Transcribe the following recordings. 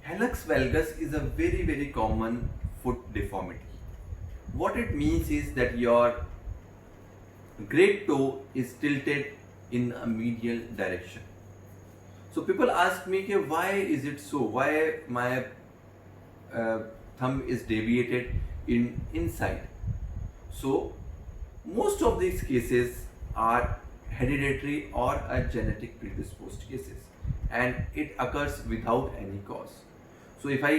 Hallux valgus is a very common foot deformity. What it means is that your great toe is tilted in a medial direction. So people ask me, "Okay, why is it so? Why my uh, thumb is deviated in inside?" So most of these cases are hereditary or a genetic predisposed cases, and it occurs without any cause. So if I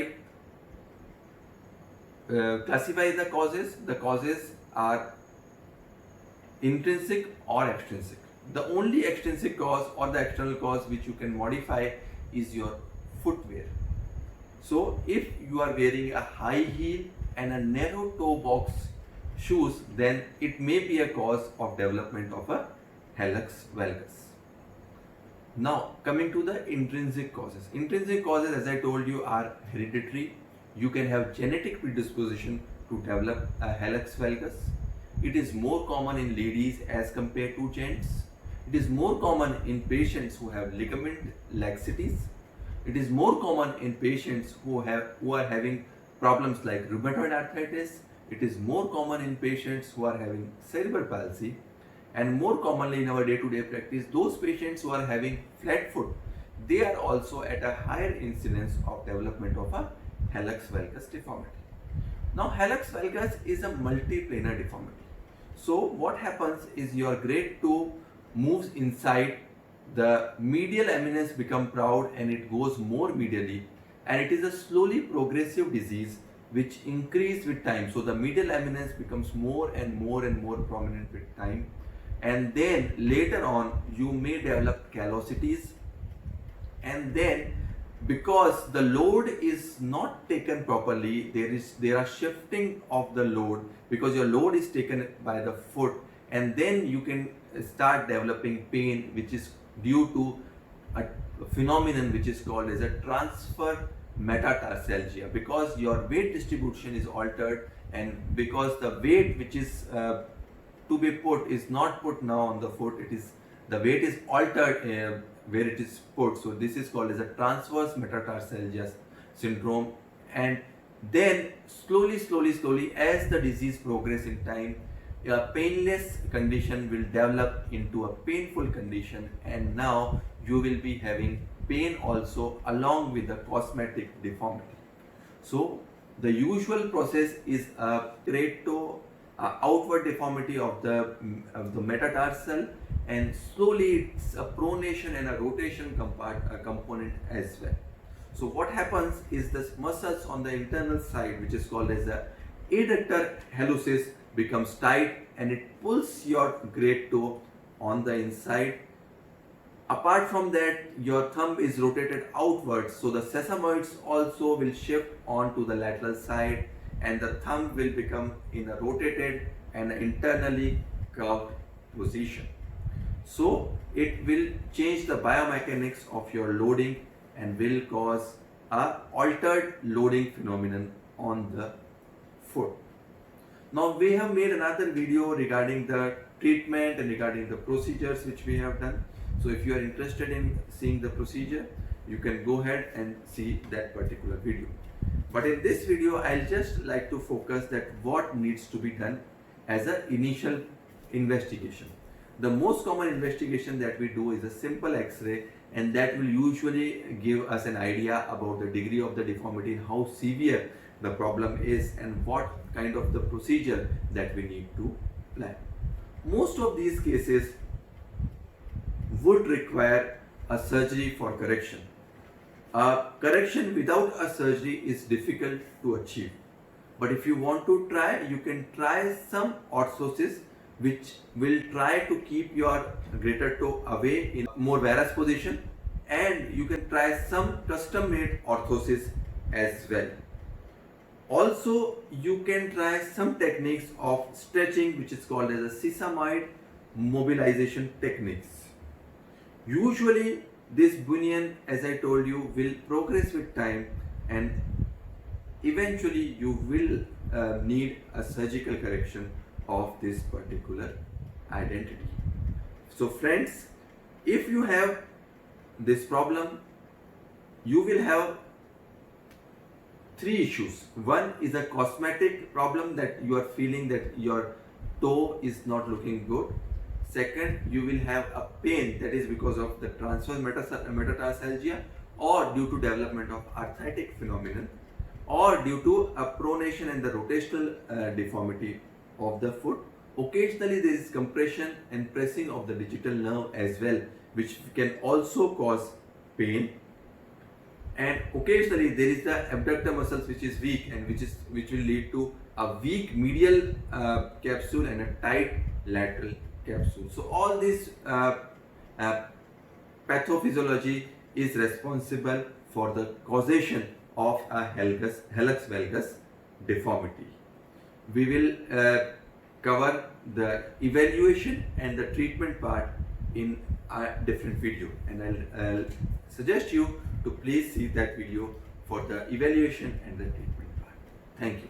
classify the causes are intrinsic or extrinsic. The only extrinsic cause or the external cause which you can modify is your footwear. So if you are wearing a high heel and a narrow toe box shoes, then it may be a cause of development of a hallux valgus. Now coming to the intrinsic causes. Intrinsic causes, as I told you, are hereditary. You can have genetic predisposition to develop a hallux valgus. It is more common in ladies as compared to gents. It is more common in patients who have ligament laxities. It is more common in patients who are having problems like rheumatoid arthritis. It is more common in patients who are having cerebral palsy, and more commonly in our day-to-day practice, those patients who are having flat foot, they are also at a higher incidence of development of a hallux valgus deformity. Now hallux valgus is a multiplanar deformity. So what happens is your great toe moves inside, the medial eminence become proud and it goes more medially, and it is a slowly progressive disease which increase with time. So the medial eminence becomes more and more prominent with time, and then later on you may develop callosities, and then because the load is not taken properly, there are shifting of the load because your load is taken by the foot, and then you can start developing pain which is due to a phenomenon which is called as a transfer metatarsalgia, because your weight distribution is altered, and because the weight which is to be put is not put now on the foot, it is the weight is altered where it is put. So this is called as a transverse metatarsalgia syndrome, and then slowly as the disease progress in time, a painless condition will develop into a painful condition, and now you will be having pain also along with the cosmetic deformity. So the usual process is a great toe outward deformity of the metatarsal, and slowly it's a pronation and a rotation component as well. So what happens is the muscles on the internal side, which is called as the adductor hallucis, becomes tight and it pulls your great toe on the inside. Apart from that, your thumb is rotated outwards, so the sesamoids also will shift onto the lateral side, and the thumb will become in a rotated and internally curved position. So it will change the biomechanics of your loading and will cause a altered loading phenomenon on the foot. Now we have made another video regarding the treatment and regarding the procedures which we have done. So if you are interested in seeing the procedure, you can go ahead and see that particular video. But in this video, I'll just like to focus that what needs to be done as an initial investigation. The most common investigation that we do is a simple X-ray, and that will usually give us an idea about the degree of the deformity and how severe the problem is and what kind of the procedure that we need to plan. Most of these cases would require a surgery for correction. Correction without a surgery is difficult to achieve. But if you want to try, you can try some orthosis which will try to keep your greater toe away in more varus position, and you can try some custom made orthosis as well. Also, you can try some techniques of stretching which is called as a sesamoid mobilization techniques. Usually this bunion, as I told you, will progress with time, and eventually you will need a surgical correction of this particular identity. So friends, if you have this problem, you will have three issues. One is a cosmetic problem, that you are feeling that your toe is not looking good. Second, you will have a pain that is because of the transverse metatarsalgia, or due to development of arthritic phenomenon, or due to a pronation and the rotational deformity of the foot. Occasionally there is compression and pressing of the digital nerve as well, which can also cause pain. And occasionally there is the abductor muscles which is weak, and which will lead to a weak medial capsule and a tight lateral capsule. So all this pathophysiology is responsible for the causation of a hallux valgus deformity. We will cover the evaluation and the treatment part in a different video, and I'll suggest you to please see that video for the evaluation and the treatment part. Thank you.